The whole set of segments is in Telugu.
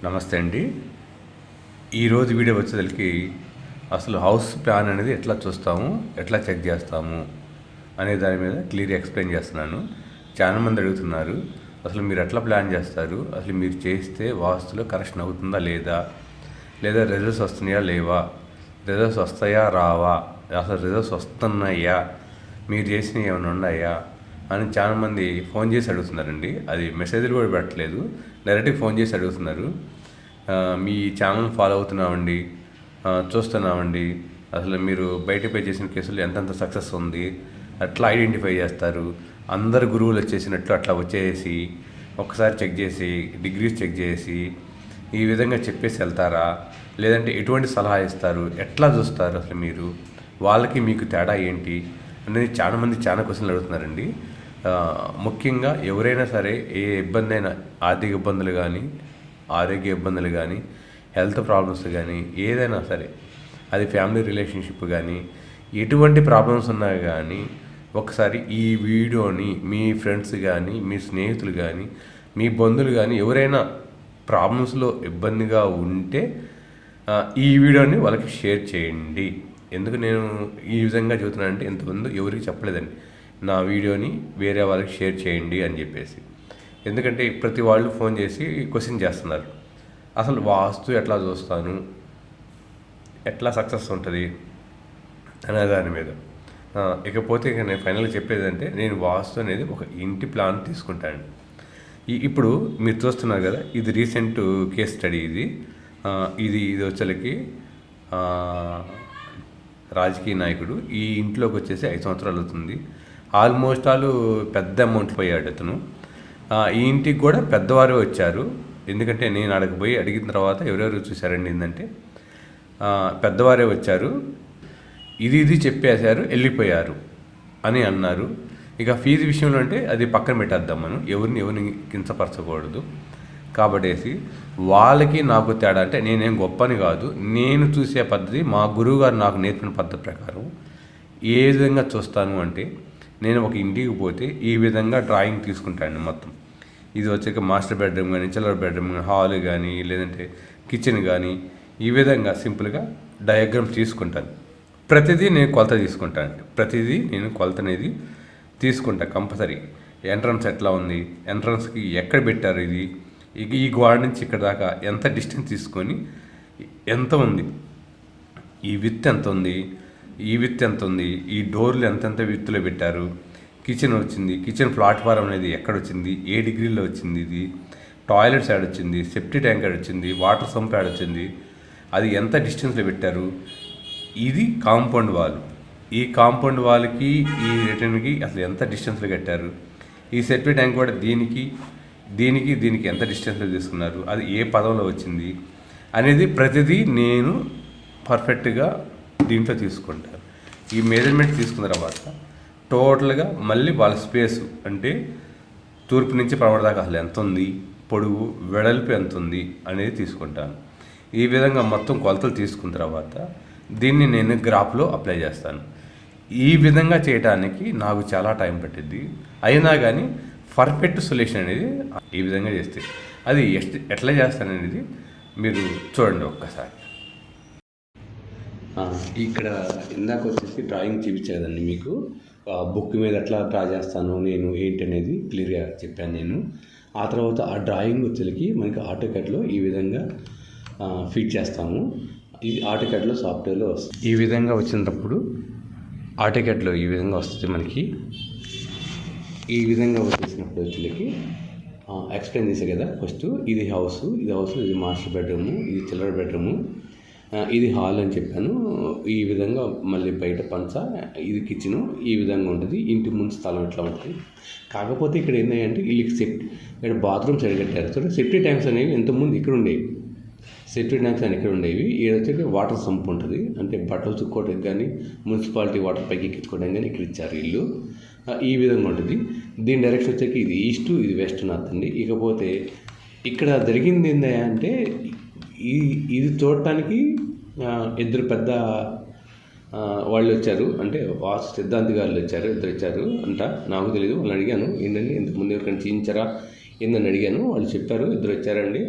నమస్తే అండి. ఈరోజు వీడియో వచ్చేసరికి అసలు హౌస్ ప్లాన్ అనేది ఎట్లా చూస్తాము, ఎట్లా చెక్ చేస్తాము అనే దాని మీద క్లియర్గా ఎక్స్ప్లెయిన్ చేస్తున్నాను. చాలామంది అడుగుతున్నారు, అసలు మీరు ఎట్లా ప్లాన్ చేస్తారు, అసలు మీరు చేస్తే వాస్తులో కరెక్షన్ అవుతుందా లేదా, లేదా రిజల్ట్స్ వస్తున్నాయా లేవా, రిజల్ట్స్ వస్తాయా రావా, అసలు రిజల్ట్స్ వస్తున్నాయా, మీరు చేసినవి ఏమైనా ఉన్నాయా అని చాలామంది ఫోన్ చేసి అడుగుతున్నారండి. అది మెసేజ్లు కూడా పెట్టలేదు, డైరెక్ట్గా ఫోన్ చేసి అడుగుతున్నారు. మీ ఛానల్ ఫాలో అవుతున్నామండి, చూస్తున్నామండి, అసలు మీరు బయట పే చేసిన కేసులు ఎంతెంత సక్సెస్ ఉంది, అట్లా ఐడెంటిఫై చేస్తారు, అందరు గురువులు వచ్చేసినట్లు అట్లా వచ్చేసి ఒకసారి చెక్ చేసి డిగ్రీస్ చెక్ చేసి ఈ విధంగా చెప్పేసి వెళ్తారా, లేదంటే ఎటువంటి సలహా ఇస్తారు, ఎట్లా చూస్తారు, అసలు మీరు వాళ్ళకి మీకు తేడా ఏంటి అనేది చాలామంది చాలా క్వశ్చన్లు అడుగుతున్నారండి. ముఖ్యంగా ఎవరైనా సరే ఏ ఇబ్బంది అయినా, ఆర్థిక ఇబ్బందులు కానీ, ఆరోగ్య ఇబ్బందులు కానీ, హెల్త్ ప్రాబ్లమ్స్ కానీ, ఏదైనా సరే, అది ఫ్యామిలీ రిలేషన్షిప్ కానీ, ఎటువంటి ప్రాబ్లమ్స్ ఉన్నా కానీ ఒకసారి ఈ వీడియోని మీ ఫ్రెండ్స్ కానీ, మీ స్నేహితులు కానీ, మీ బంధువులు కానీ ఎవరైనా ప్రాబ్లమ్స్లో ఇబ్బందిగా ఉంటే ఈ వీడియోని వాళ్ళకి షేర్ చేయండి. ఎందుకు నేను ఈ విధంగా చెబుతున్నానంటే, ఇంతకుముందు ఎవరికి చెప్పలేదండి నా వీడియోని వేరే వాళ్ళకి షేర్ చేయండి అని చెప్పేసి. ఎందుకంటే ప్రతి వాళ్ళు ఫోన్ చేసి క్వశ్చన్ చేస్తున్నారు, అసలు వాస్తు ఎట్లా చూస్తాను, ఎట్లా సక్సెస్ ఉంటుంది అనే దాని మీద. ఇకపోతే ఇక నేను ఫైనల్గా చెప్పేది అంటే, నేను వాస్తు అనేది ఒక ఇంటి ప్లాన్ తీసుకుంటాను. ఇప్పుడు మీరు చూస్తున్నారు కదా, ఇది రీసెంట్ కేస్ స్టడీ. ఇది వచ్చేసరికి రాజకీయ నాయకుడు ఈ ఇంట్లోకి వచ్చేసి 5 సంవత్సరాలు అవుతుంది. ఆల్మోస్ట్ పెద్ద అమౌంట్ పోయాడు అతను. ఈ ఇంటికి కూడా పెద్దవారే వచ్చారు. ఎందుకంటే నేను అడగపోయి అడిగిన తర్వాత ఎవరెవరు చూశారండి ఏంటంటే, పెద్దవారే వచ్చారు, ఇది చెప్పేశారు, వెళ్ళిపోయారు అని అన్నారు. ఇక ఫీజు విషయంలో అంటే అది పక్కన పెట్టేద్దాం, మనం ఎవరిని కించపరచకూడదు. కాబట్టేసి వాళ్ళకి నాకు తేడా అంటే, నేనేం గొప్పని కాదు, నేను చూసే పద్ధతి మా గురువు గారు నాకు నేర్పిన పద్ధతి ప్రకారం ఏ విధంగా చూస్తాను అంటే, నేను ఒక ఇంటికి పోతే ఈ విధంగా డ్రాయింగ్ తీసుకుంటాను మొత్తం. ఇది వచ్చాక మాస్టర్ బెడ్రూమ్ కానీ, చిల్లర బెడ్రూమ్ కానీ, హాల్ కానీ, లేదంటే కిచెన్ కానీ, ఈ విధంగా సింపుల్గా డయాగ్రామ్ తీసుకుంటాను. ప్రతిదీ నేను కొలత తీసుకుంటాను. ప్రతిదీ నేను కొలత అనేది తీసుకుంటాను కంపల్సరీ. ఎంట్రన్స్ ఎట్లా ఉంది, ఎంట్రన్స్కి ఎక్కడ పెట్టారు, ఇది ఈ గోడ నుంచి ఇక్కడ దాకా ఎంత డిస్టెన్స్ తీసుకొని ఎంత ఉంది, ఈ విత్ ఎంత ఉంది, ఈ విత్ ఎంత ఉంది, ఈ డోర్లు ఎంతెంత విత్తులో పెట్టారు, కిచెన్ వచ్చింది, కిచెన్ ప్లాట్ఫారం అనేది ఎక్కడ వచ్చింది, ఏ డిగ్రీలో వచ్చింది, ఇది టాయిలెట్స్ యాడ్ వచ్చింది, సెప్టీ ట్యాంక్ యాడ్ వచ్చింది, వాటర్ సంప్ యాడ్ వచ్చింది, అది ఎంత డిస్టెన్స్లో పెట్టారు, ఇది కాంపౌండ్ వాల్, ఈ కాంపౌండ్ వాల్కి ఈ రిటర్న్కి అసలు ఎంత డిస్టెన్స్లో కట్టారు, ఈ సెప్టీ ట్యాంక్ కూడా దీనికి ఎంత డిస్టెన్స్లో తీసుకున్నారు, అది ఏ పదంలో వచ్చింది అనేది ప్రతిదీ నేను పర్ఫెక్ట్గా దీంట్లో తీసుకుంటాను. ఈ మెజర్మెంట్ తీసుకున్న తర్వాత టోటల్గా మళ్ళీ వాళ్ళ స్పేసు అంటే తూర్పు నుంచి పడమర దాకా అసలు ఎంత ఉంది, పొడవు వెడల్పు ఎంత ఉంది అనేది తీసుకుంటాను. ఈ విధంగా మొత్తం కొలతలు తీసుకున్న తర్వాత దీన్ని నేను గ్రాఫ్లో అప్లై చేస్తాను. ఈ విధంగా చేయడానికి నాకు చాలా టైం పట్టింది. అయినా కానీ పర్ఫెక్ట్ సొల్యూషన్ అనేది ఈ విధంగా చేస్తే అది ఎట్లా చేస్తాననేది మీరు చూడండి ఒక్కసారి. ఇక్కడ ఇందాక వచ్చేసి డ్రాయింగ్ చూపించేదండి మీకు, బుక్ మీద ఎట్లా డ్రా చేస్తాను నేను ఏంటనేది క్లియర్గా చెప్పాను నేను. ఆ తర్వాత ఆ డ్రాయింగ్ వచ్చేసరికి మనకి ఆటోకాడ్లో ఈ విధంగా ఫీడ్ చేస్తాము. ఇది ఆటోకాడ్లో సాఫ్ట్వేర్లో వస్తుంది. ఈ విధంగా వచ్చినప్పుడు ఆటోకాడ్లో ఈ విధంగా వస్తుంది మనకి. ఈ విధంగా వచ్చేసినప్పుడు వచ్చేసరికి ఎక్స్ప్లెయిన్ చేసే కదా, ఫస్ట్ ఇది హౌస్, ఇది మాస్టర్ బెడ్రూము, ఇది చిల్లర బెడ్రూము, ఇది హాల్ అని చెప్పాను. ఈ విధంగా మళ్ళీ బయట పంచ, ఇది కిచెను, ఈ విధంగా ఉంటుంది. ఇంటి ముందు స్థలం ఇట్లా ఉంటుంది. కాకపోతే ఇక్కడ ఏంటంటే వీళ్ళకి ఇక్కడ బాత్రూమ్ సైడ్ కట్టారు. సో సెప్టీ ట్యాంక్స్ అనేవి ఇంతకుముందు ఇక్కడ ఉండేవి, సెప్టీ ట్యాంక్స్ అని ఇక్కడ ఉండేవి. ఇక్కడ వచ్చి వాటర్ సంప్ ఉంటుంది, అంటే బట్టలు చుక్కోవడానికి కానీ, మున్సిపాలిటీ వాటర్ పైకి ఎక్కించుకోవడానికి కానీ ఇక్కడ ఇచ్చారు ఇల్లు. ఈ విధంగా ఉంటుంది. దీని డైరెక్షన్ వచ్చేకి ఇది ఈస్ట్, ఇది వెస్ట్ నార్త్ అండి. ఇకపోతే ఇక్కడ జరిగింది ఏంటంటే, ఇది చూడటానికి ఇద్దరు పెద్ద వాళ్ళు వచ్చారు, అంటే వాస్తు సిద్ధాంతి గారు వచ్చారు, ఇద్దరు వచ్చారు అంట. నాకు తెలియదు, వాళ్ళని అడిగాను ఏంటండి ఇంతకుముందు ఎవరికైనా చేయించారా ఏందని అడిగాను. వాళ్ళు చెప్పారు ఇద్దరు వచ్చారండి,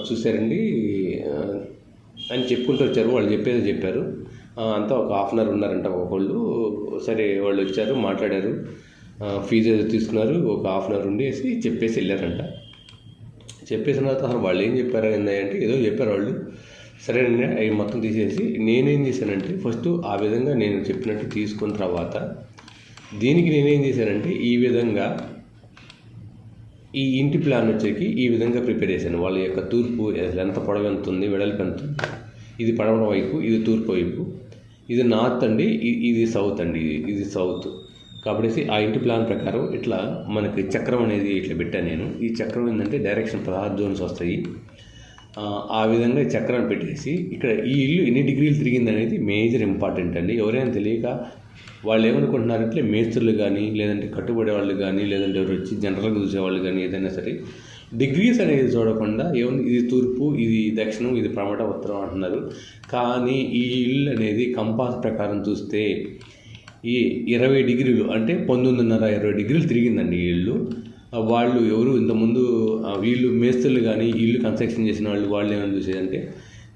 చూశారండి అని చెప్పుకుంటూ వచ్చారు. వాళ్ళు చెప్పేది చెప్పారు. అంతా ఒక హాఫ్ అన్ అవర్ ఉన్నారంట ఒకళ్ళు. సరే వాళ్ళు వచ్చారు, మాట్లాడారు, ఫీజు ఏదో తీసుకున్నారు. ఒక హాఫ్ అన్ అవర్ ఉండేసి చెప్పేసి వెళ్ళారంట. చెప్పేసిన తర్వాత అసలు వాళ్ళు ఏం చెప్పారు అంటే ఏదో చెప్పారు వాళ్ళు. సరేనండి అవి మొత్తం తీసేసి నేనేం చేశానంటే ఫస్ట్ ఆ విధంగా నేను చెప్పినట్టు తీసుకున్న తర్వాత దీనికి నేనేం చేశానంటే ఈ విధంగా ఈ ఇంటి ప్లాన్ వచ్చేకి ఈ విధంగా ప్రిపేర్ చేశాను. వాళ్ళ యొక్క తూర్పు ఎంత పొడవు ఎంత ఉంది, వెడల్పు ఎంత ఉంది, ఇది పడమర వైపు, ఇది తూర్పు వైపు, ఇది నార్త్ అండి, ఇది సౌత్ అండి, ఇది సౌత్. కాబట్టి ఆ ఇంటి ప్లాన్ ప్రకారం ఇట్లా మనకి చక్రం అనేది ఇట్లా పెట్టాను నేను. ఈ చక్రం ఏంటంటే డైరెక్షన్ 16 జోన్స్ వస్తాయి. ఆ విధంగా చక్రాన్ని పెట్టేసి ఇక్కడ ఈ ఇల్లు ఎన్ని డిగ్రీలు తిరిగింది అనేది మేజర్ ఇంపార్టెంట్ అండి. ఎవరైనా తెలియక వాళ్ళు ఏమనుకుంటున్నారంటే మేస్త్రులు కానీ, లేదంటే కట్టుబడే వాళ్ళు కానీ, లేదంటే ఎవరు వచ్చి జనరల్గా చూసేవాళ్ళు కానీ ఏదైనా సరే డిగ్రీస్ అనేది చూడకుండా ఏముంది ఇది తూర్పు, ఇది దక్షిణం, ఇది పడమట, ఉత్తరం అంటున్నారు. కానీ ఈ ఇల్లు అనేది కంపాస్ ప్రకారం చూస్తే ఈ 20 డిగ్రీలు అంటే 19.5-20 డిగ్రీలు తిరిగిందండి ఈ ఇల్లు. వాళ్ళు ఎవరు ఇంతకుముందు వీళ్ళు మేస్త్రులు కానీ ఇల్లు కన్స్ట్రక్షన్ చేసిన వాళ్ళు ఏమైనా చూసేదంటే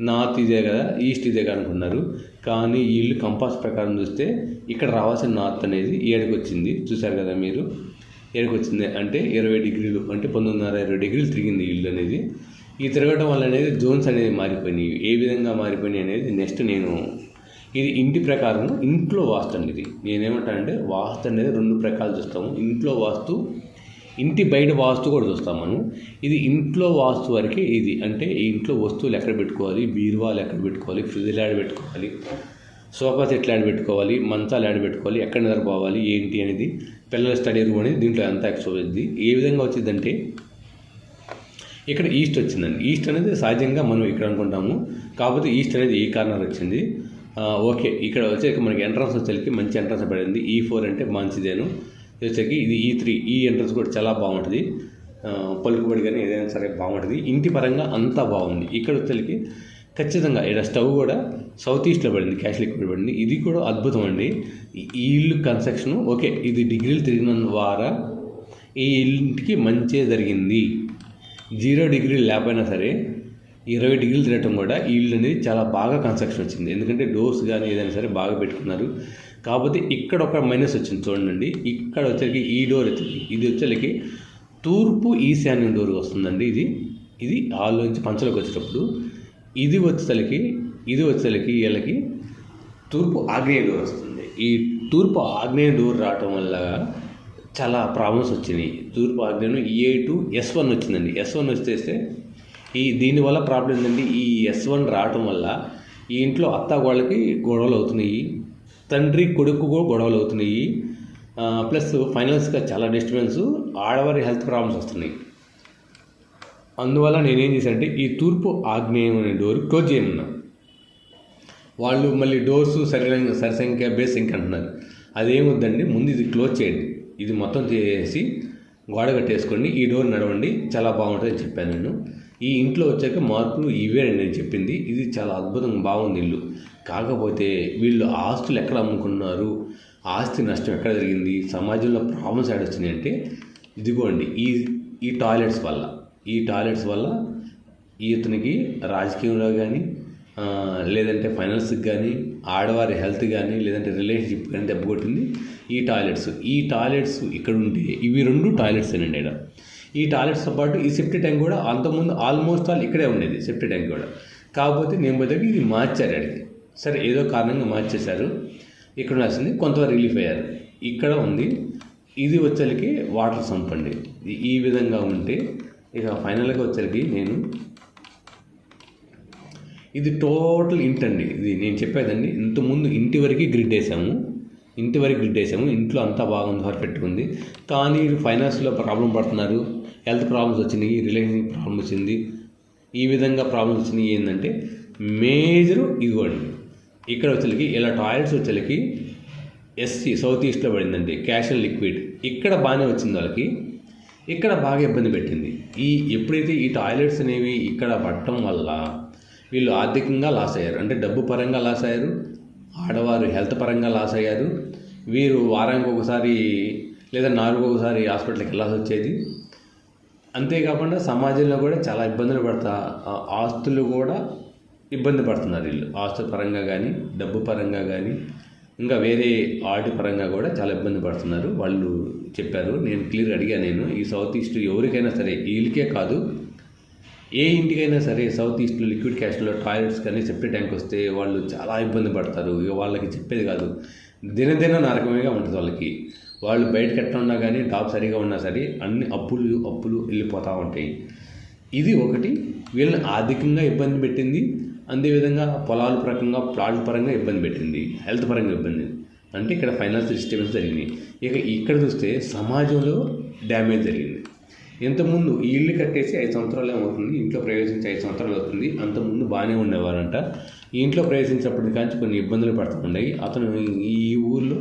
నార్త్ ఇదే కదా, ఈస్ట్ ఇదే కదా అనుకున్నారు. కానీ ఈ ఇల్లు కంపాస్ ప్రకారం చూస్తే ఇక్కడ రావాల్సిన నార్త్ అనేది ఏడుకు వచ్చింది. చూశారు కదా మీరు, ఏడుకు వచ్చింది అంటే 20 డిగ్రీలు అంటే 19.5-20 డిగ్రీలు తిరిగింది ఈ ఇల్లు అనేది. ఈ తిరగడం వల్ల అనేది జోన్స్ అనేది మారిపోయినాయి. ఏ విధంగా మారిపోయినాయి అనేది నెక్స్ట్ నేను ఇది ఇంటి ప్రకారం ఇంట్లో వాస్తు అండి. ఇది నేనేమంటానంటే వాస్తు అనేది 2 ప్రకారాలు చూస్తాము. ఇంట్లో వాస్తు, ఇంటి బయట వాస్తు కూడా చూస్తాం మనం. ఇది ఇంట్లో వాస్తు వరకే. ఇది అంటే ఈ ఇంట్లో వస్తువులు ఎక్కడ పెట్టుకోవాలి, బీరువాలు ఎక్కడ పెట్టుకోవాలి, ఫ్రిడ్జ్లు ఎక్కడ పెట్టుకోవాలి, సోఫా సెట్లు ఎక్కడ పెట్టుకోవాలి, మంచాలు ఎక్కడ పెట్టుకోవాలి, ఎక్కడ నిద్రపోవాలి ఏంటి అనేది, పిల్లల స్టడీ రూమ్ అనేది దీంట్లో ఎంత ఎక్స్పోజ్ అవుతుంది. ఏ విధంగా వచ్చిందంటే ఇక్కడ ఈస్ట్ వచ్చిందండి. ఈస్ట్ అనేది సహజంగా మనం ఇక్కడ అనుకుంటాము, కాకపోతే ఈస్ట్ అనేది ఈ కార్నర్ వచ్చింది. ఓకే, ఇక్కడ వచ్చేకి మనకి ఎంట్రన్స్ వచ్చేకి మంచి ఎంట్రన్స్ పడింది. E4 అంటే మంచిదేను. వచ్చేకి ఇది E3, ఈ ఎంట్రన్స్ కూడా చాలా బాగుంటుంది. పలుకుబడి కానీ ఏదైనా సరే బాగుంటుంది. ఇంటి పరంగా అంతా బాగుంది. ఇక్కడ వచ్చేకి ఖచ్చితంగా ఇక్కడ స్టవ్ కూడా సౌత్ ఈస్ట్లో పడింది, క్యాష్ లిక్విడ్ పడింది. ఇది కూడా అద్భుతం అండి. ఈ ఇల్లు కన్స్ట్రక్షన్ ఓకే, ఇది డిగ్రీలు తిరిగిన ద్వారా ఈ ఇంటికి మంచే జరిగింది. 0 డిగ్రీలు లేకపోయినా సరే 20 డిగ్రీలు తిరగటం కూడా ఈ ఇల్లు అనేది చాలా బాగా కన్స్ట్రక్షన్ వచ్చింది. ఎందుకంటే డోర్స్ కానీ ఏదైనా సరే బాగా పెట్టుకున్నారు. కాకపోతే ఇక్కడ ఒక మైనస్ వచ్చింది చూడండి. ఇక్కడ వచ్చేకి ఈ డోర్ వచ్చేకి ఇది వచ్చేకి తూర్పు ఈశాన్యం డోర్ వస్తుందండి. ఇది హాల్లోంచి పంచలోకి వచ్చేటప్పుడు ఇది వచ్చేసరికి వీళ్ళకి తూర్పు ఆగ్నేయ డోర్ వస్తుంది. ఈ తూర్పు ఆగ్నేయ డోర్ రావటం వల్ల చాలా ప్రాబ్లమ్స్ వచ్చినాయి. తూర్పు ఆగ్నేయం E8 S1 వచ్చిందండి. S1 వచ్చేస్తే దీనివల్ల ప్రాబ్లం ఏంటంటే ఈ S1 రావటం వల్ల ఈ ఇంట్లో అత్తాగోళ్ళకి గొడవలు అవుతున్నాయి, తండ్రి కొడుకు కూడా గొడవలు అవుతున్నాయి. ప్లస్ ఫైనాన్స్గా చాలా డిస్టర్బెన్స్, ఆడవారి హెల్త్ ప్రాబ్లమ్స్ వస్తున్నాయి. అందువల్ల నేనేం చేశానంటే ఈ తూర్పు ఆగ్నేయం అనే డోర్ క్లోజ్ చేయమన్నా. వాళ్ళు మళ్ళీ డోర్స్ సరిసంఖ్య బేస్ సంఖ్య అంటున్నారు. అదేమొద్దండి, ముందు ఇది క్లోజ్ చేయండి, ఇది మొత్తం చేసి గోడ కట్టేసుకోండి, ఈ డోర్ నడవండి, చాలా బాగుంటుందని చెప్పాను నేను. ఈ ఇంట్లో వచ్చాక మార్పులు ఇవే నేను చెప్పింది. ఇది చాలా అద్భుతంగా బాగుంది ఇల్లు. కాకపోతే వీళ్ళు ఆస్తులు ఎక్కడ అమ్ముకున్నారు, ఆస్తి నష్టం ఎక్కడ జరిగింది, సమాజంలో ప్రాబ్లమ్స్ ఎక్కడ వచ్చినాయి అంటే ఇదిగోండి ఈ టాయిలెట్స్ వల్ల ఇతనికి రాజకీయంలో కానీ లేదంటే ఫైనాన్స్కి కానీ ఆడవారి హెల్త్ కానీ లేదంటే రిలేషన్షిప్ కానీ దెబ్బ కొట్టింది ఈ టాయిలెట్స్ ఇక్కడ ఉంటే ఇవి 2 టాయిలెట్స్ అండి. ఇక్కడ ఈ టాయిలెట్స్తో పాటు ఈ సెప్టిక్ ట్యాంక్ కూడా అంతకుముందు ఆల్మోస్ట్ ఇక్కడే ఉండేది సెప్టిక్ ట్యాంక్ కూడా. కాకపోతే నేను పోతే ఇది మార్చారు అడిగి. సరే ఏదో కారణంగా మార్చేశారు. ఇక్కడ ఉండాల్సింది కొంతవరకు రిలీఫ్ అయ్యారు. ఇక్కడ ఉంది, ఇది వచ్చేసరికి వాటర్ సంప్ అండి. ఈ విధంగా ఉంటే ఇక ఫైనల్గా వచ్చేసరికి ఇది టోటల్ ఇంటి అండి. ఇది నేను చెప్పేదండి, ఇంతకుముందు ఇంటి వరకు గ్రిడ్ వేసాము. ఇంట్లో అంతా బాగుంది, పర్ఫెక్ట్గా ఉంది. కానీ ఫైనాన్స్లో ప్రాబ్లం పడుతున్నారు, హెల్త్ ప్రాబ్లమ్స్ వచ్చినాయి, రిలేషన్షిప్ ప్రాబ్లమ్ వచ్చింది. ఈ విధంగా ప్రాబ్లమ్స్ వచ్చినాయి. ఏంటంటే మేజరు ఇవ్వండి. ఇక్కడ వచ్చేసరికి ఇలా టాయిలెట్స్ వచ్చేసరికి SC సౌత్ ఈస్ట్లో పడిందండి, క్యాష్ అండ్ లిక్విడ్. ఇక్కడ బాగానే వచ్చింది వాళ్ళకి, ఇక్కడ బాగా ఇబ్బంది పెట్టింది. ఎప్పుడైతే ఈ టాయిలెట్స్ అనేవి ఇక్కడ పడటం వల్ల వీళ్ళు ఆర్థికంగా లాస్ అయ్యారు. అంటే డబ్బు పరంగా లాస్ అయ్యారు, ఆడవారు హెల్త్ పరంగా లాస్ అయ్యారు. వీరు వారానికి ఒకసారి లేదా 4 ఒకసారి హాస్పిటల్కి వెళ్ళాల్సి వచ్చేది. అంతేకాకుండా సమాజంలో కూడా చాలా ఇబ్బందులు పడతా ఆస్తులు కూడా ఇబ్బంది పడుతున్నారు వీళ్ళు. ఆస్తుల పరంగా కానీ, డబ్బు పరంగా కానీ, ఇంకా వేరే ఆర్ట్ పరంగా కూడా చాలా ఇబ్బంది పడుతున్నారు వాళ్ళు చెప్పారు. నేను క్లియర్గా అడిగాను. నేను ఈ సౌత్ ఈస్ట్ ఎవరికైనా సరే, వీళ్ళకే కాదు ఏ ఇంటికైనా సరే సౌత్ ఈస్ట్లో లిక్విడ్ క్యాష్లో టాయిలెట్స్ కానీ సెప్టిక్ ట్యాంక్ వస్తే వాళ్ళు చాలా ఇబ్బంది పడతారు. ఇక వాళ్ళకి చెప్పేది కాదు, దినదిన నరకమేగా ఉంటుంది వాళ్ళకి. వాళ్ళు బయటకు ఎట్లా ఉన్నా కానీ టాప్ సరిగా ఉన్నా సరే అన్ని అప్పులు వెళ్ళిపోతూ ఉంటాయి. ఇది ఒకటి వీళ్ళని ఆర్థికంగా ఇబ్బంది పెట్టింది. అదేవిధంగా పొలాల పరంగా, ప్లాట్ల పరంగా ఇబ్బంది పెట్టింది, హెల్త్ పరంగా ఇబ్బంది. అంటే ఇక్కడ ఫైనాన్షియల్ డిస్టర్బెన్స్ జరిగింది. ఇక ఇక్కడ చూస్తే సమాజంలో డ్యామేజ్ జరిగింది. ఇంతకుముందు ఈ ఇల్లు కట్టేసి 5 సంవత్సరాలు ఏమవుతుంది, ఇంట్లో ప్రవేశించి 5 సంవత్సరాలు అవుతుంది. అంతకుముందు బాగానే ఉండేవారంట. ఈ ఇంట్లో ప్రవేశించినప్పటి కానీ కొన్ని ఇబ్బందులు పడుతున్నాయి. అతను ఈ ఊర్లో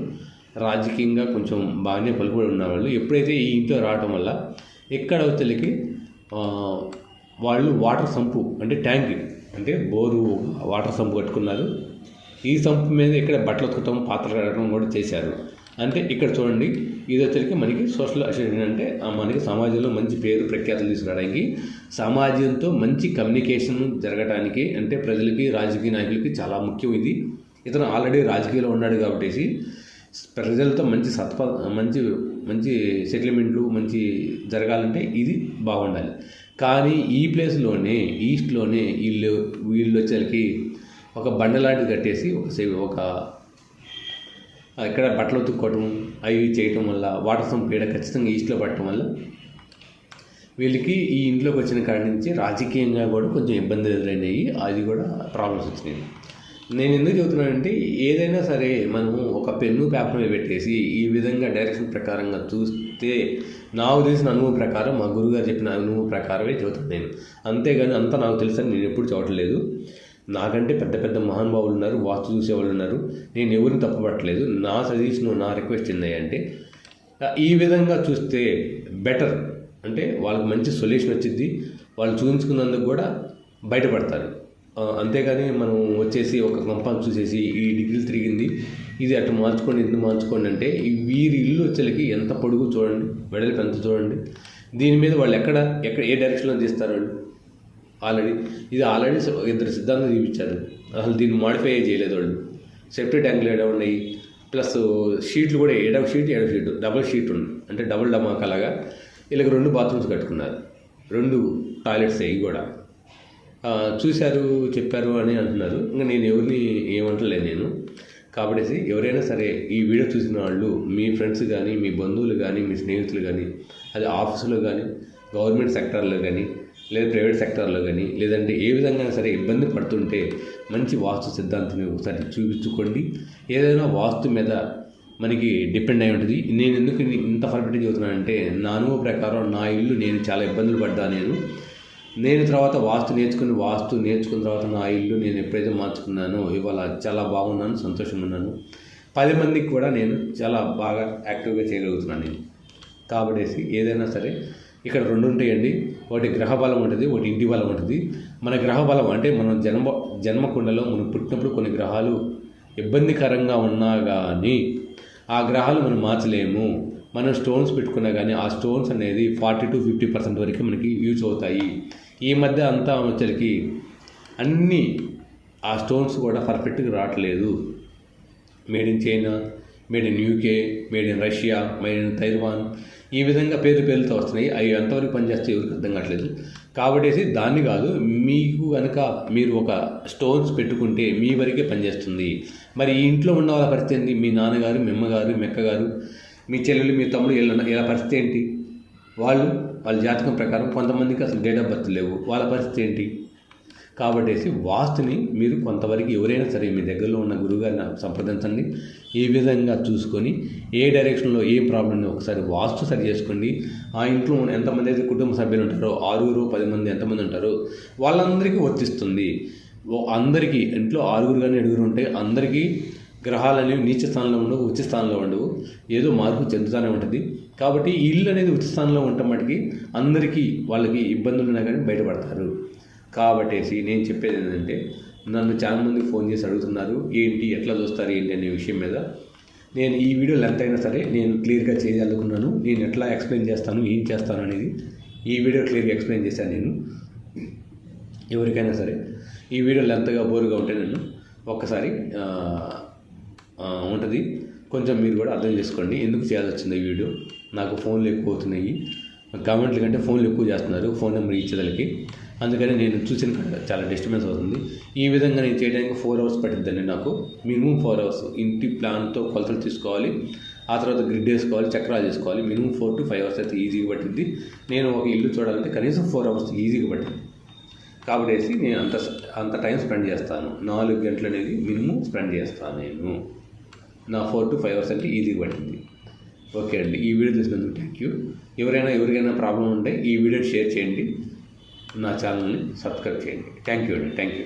రాజకీయంగా కొంచెం బాగానే పలుకుబడి ఉన్నవాళ్ళు ఎప్పుడైతే ఈ ఇంట్లో రావడం వల్ల ఎక్కడ వచ్చేకి వాళ్ళు వాటర్ సంపు అంటే ట్యాంక్ అంటే బోరు వాటర్ సంపు కట్టుకున్నారు. ఈ సంపు మీద ఇక్కడ బట్టలు ఉతకటం, పాత్రలు కడగడం కూడా చేశారు. అంటే ఇక్కడ చూడండి, ఇది వచ్చరికి మనకి సోషల్ అసిస్టెంట్ అంటే మనకి సమాజంలో మంచి పేరు ప్రఖ్యాతులు తీసుకురావడానికి, సమాజంతో మంచి కమ్యూనికేషన్ జరగడానికి, అంటే ప్రజలకి, రాజకీయ నాయకులకి చాలా ముఖ్యం ఇది. ఇతను ఆల్రెడీ రాజకీయాల్లో ఉన్నాడు కాబట్టి ప్రజలతో మంచి మంచి సెటిల్మెంట్లు మంచి జరగాలంటే ఇది బాగుండాలి. కానీ ఈ ప్లేస్లోనే ఈస్ట్లోనే వీళ్ళు వచ్చేసరికి ఒక బండలాంటిది కట్టేసి ఒక ఇక్కడ బట్టలు ఉతుక్కోవటం అవి చేయటం వల్ల వాటర్ సంప్ పీడ ఖచ్చితంగా ఈస్ట్లో పట్టడం వల్ల వీళ్ళకి ఈ ఇంట్లోకి వచ్చిన కాడి నుంచి రాజకీయంగా కూడా కొంచెం ఇబ్బందులు ఎదురైనాయి. అది కూడా ప్రాబ్లమ్స్ వచ్చినాయి. నేను ఎందుకు చెబుతున్నానంటే ఏదైనా సరే మనము ఒక పెన్ను పేపర్ మీద పెట్టేసి ఈ విధంగా డైరెక్షన్ ప్రకారంగా చూస్తే నాకు తెలిసిన అనుభవం ప్రకారం, మా గురువుగారు చెప్పిన అనుభవం ప్రకారమే చెబుతాను నేను. అంతేగాని అంతా నాకు తెలుసని నేను ఎప్పుడు చూడట్లేదు. నాకంటే పెద్ద పెద్ద మహానుభావులు ఉన్నారు, వాస్తు చూసేవాళ్ళు ఉన్నారు. నేను ఎవరిని తప్పుపట్టలేదు. నా సజెషన్, నా రిక్వెస్ట్ ఏంటంటే ఈ విధంగా చూస్తే బెటర్. అంటే వాళ్ళకి మంచి సొల్యూషన్ వచ్చింది, వాళ్ళు చూపించుకున్నందుకు కూడా బయటపడతారు. అంతేగాని మనం వచ్చేసి ఒక కంపౌండ్ చూసేసి ఈ డిగ్రీలు తిరిగింది, ఇది అటు మార్చుకోండి, ఇటు మార్చుకోండి అంటే వీరి ఇల్లు వచ్చేకి ఎంత పొడుగు చూడండి, వెడల్పు ఎంత చూడండి. దీని మీద వాళ్ళు ఎక్కడ ఏ డైరెక్షన్లో తీస్తారు వాళ్ళు. ఆల్రెడీ ఇద్దరు సిద్ధాంతం చూపించారు. అసలు దీన్ని మాడిఫై చేయలేదు వాళ్ళు. సెప్టిక్ ట్యాంకులు ఏడా ఉన్నాయి, ప్లస్ షీట్లు కూడా ఏడవ షీట్ డబుల్ షీట్ ఉంది. అంటే డబుల్ డమాకాలాగా వీళ్ళకి 2 బాత్రూమ్స్ కట్టుకున్నారు, 2 టాయిలెట్స్ అవి కూడా చూశారు, చెప్పారు అని అంటున్నారు. ఇంకా నేను ఎవరిని ఏమంటలేదు నేను. కాబట్టి ఎవరైనా సరే ఈ వీడియో చూసిన వాళ్ళు, మీ ఫ్రెండ్స్ కానీ, మీ బంధువులు కానీ, మీ స్నేహితులు కానీ, అది ఆఫీసులో కానీ, గవర్నమెంట్ సెక్టార్లో కానీ, లేదా ప్రైవేట్ సెక్టార్లో కానీ, లేదంటే ఏ విధంగా సరే ఇబ్బంది పడుతుంటే మంచి వాస్తు సిద్ధాంతాన్ని ఒకసారి చూపించుకోండి. ఏదైనా వాస్తు మీద మనకి డిపెండ్ అయి ఉంటుంది. నేను ఎందుకు ఇంత పర్ఫెక్ట్గా చెబుతున్నానంటే నా అనుభవం ప్రకారం నా ఇల్లు నేను చాలా ఇబ్బందులు పడ్డా. నేను తర్వాత వాస్తు నేర్చుకున్న తర్వాత నా ఇల్లు నేను ఎప్పుడైతే మార్చుకున్నానో ఇవాళ చాలా బాగున్నాను, సంతోషంగా ఉన్నాను. 10 మందికి కూడా నేను చాలా బాగా యాక్టివ్గా చేయగలుగుతున్నాను నేను. కాబట్టి ఏదైనా సరే ఇక్కడ 2 ఉంటాయండి. ఒకటి గ్రహ బలం ఉంటుంది, ఒకటి ఇంటి బలం ఉంటుంది. మన గ్రహ బలం అంటే మనం జన్మకుండలో మనం పుట్టినప్పుడు కొన్ని గ్రహాలు ఇబ్బందికరంగా ఉన్నా కానీ ఆ గ్రహాలు మనం మార్చలేము. మనం స్టోన్స్ పెట్టుకున్నా కానీ ఆ స్టోన్స్ అనేది 40 to 50% వరకు మనకి యూజ్ అవుతాయి. ఈ మధ్య అంతా వచ్చరికి అన్నీ ఆ స్టోన్స్ కూడా పర్ఫెక్ట్గా రావట్లేదు. Made in China, made in UK, made in Russia, made in Taiwan, ఈ విధంగా పేరుతో వస్తున్నాయి. అవి ఎంతవరకు పనిచేస్తే ఎవరికి అర్థం కావట్లేదు. కాబట్టి దాన్ని కాదు, మీకు కనుక మీరు ఒక స్టోన్స్ పెట్టుకుంటే మీ వరకే పనిచేస్తుంది. మరి ఈ ఇంట్లో ఉన్న వాళ్ళ పరిస్థితి ఏంటి? మీ నాన్నగారు, మీ అమ్మగారు, మీ అక్కగారు, మీ చెల్లెలు, మీ తమ్ముడు ఇలా పరిస్థితి ఏంటి? వాళ్ళ జాతకం ప్రకారం కొంతమందికి అసలు డేట్ ఆఫ్ బర్త్ లేవు, వాళ్ళ పరిస్థితి ఏంటి? కాబట్టి వాస్తుని మీరు కొంతవరకు ఎవరైనా సరే మీ దగ్గరలో ఉన్న గురువుగారిని సంప్రదించండి. ఈ విధంగా చూసుకొని ఏ డైరెక్షన్లో ఏ ప్రాబ్లమ్ని ఒకసారి వాస్తు సరి చేసుకోండి. ఆ ఇంట్లో ఎంతమంది అయితే కుటుంబ సభ్యులు ఉంటారో 6, 10 మంది ఎంతమంది ఉంటారో వాళ్ళందరికీ వర్తిస్తుంది. అందరికీ ఇంట్లో 6 కానీ 7 ఉంటే అందరికీ గ్రహాలు అనేవి నీచ స్థానంలో ఉండవు, ఉచ్చ స్థానంలో ఉండవు, ఏదో మార్పు చెందుతూనే ఉంటుంది. కాబట్టి ఈ ఇల్లు అనేది ఉచ్చ స్థానంలో ఉండటం మటుకి అందరికీ వాళ్ళకి ఇబ్బందులు ఉన్నా కానీ బయటపడతారు. కాబట్టి నేను చెప్పేది ఏంటంటే, నన్ను చాలామంది ఫోన్ చేసి అడుగుతున్నారు ఏంటి, ఎట్లా చూస్తారు ఏంటి అనే విషయం మీద. నేను ఈ వీడియో లెంత్ అయినా సరే నేను క్లియర్గా చేయగలుగుతున్నాను. నేను ఎట్లా ఎక్స్ప్లెయిన్ చేస్తాను, ఏం చేస్తాను అనేది ఈ వీడియో క్లియర్గా ఎక్స్ప్లెయిన్ చేశాను నేను. ఎవరికైనా సరే ఈ వీడియో లెంత్గా బోరుగా ఉంటే నేను ఒక్కసారి ఉంటుంది, కొంచెం మీరు కూడా అర్థం చేసుకోండి ఎందుకు చేయాల్సి వచ్చింది ఈ వీడియో. నాకు ఫోన్లు ఎక్కువ అవుతున్నాయి, కామెంట్ల కంటే ఫోన్లు ఎక్కువ చేస్తున్నారు ఫోన్ నెంబర్ ఇచ్చేదానికి. అందుకని నేను చూసిన చాలా డిస్టర్బెన్స్ అవుతుంది. ఈ విధంగా నేను చేయడానికి 4 hours పట్టిద్దండి నాకు, మినిమం 4 hours. ఇంటి ప్లాన్తో కొలతలు తీసుకోవాలి, ఆ తర్వాత గ్రిడ్ వేసుకోవాలి, చక్రాలు చేసుకోవాలి. మినిమం 4 to 5 hours అయితే ఈజీగా పట్టింది. నేను ఒక ఇల్లు చూడాలంటే కనీసం 4 hours ఈజీగా పట్టింది. కాబట్టి నేను అంత టైం స్పెండ్ చేస్తాను. 4 గంటలు అనేది మినిమం స్పెండ్ చేస్తాను నేను. నా 4 to 5 hours అంటే ఈజీగా పట్టింది. ఓకే అండి, ఈ వీడియో చూసినందుకు థ్యాంక్ యూ. ఎవరికైనా ప్రాబ్లం ఉంటే ఈ వీడియో షేర్ చేయండి, నా ఛానల్ని సబ్స్క్రైబ్ చేయండి. థ్యాంక్ యూ అండి, థ్యాంక్ యూ.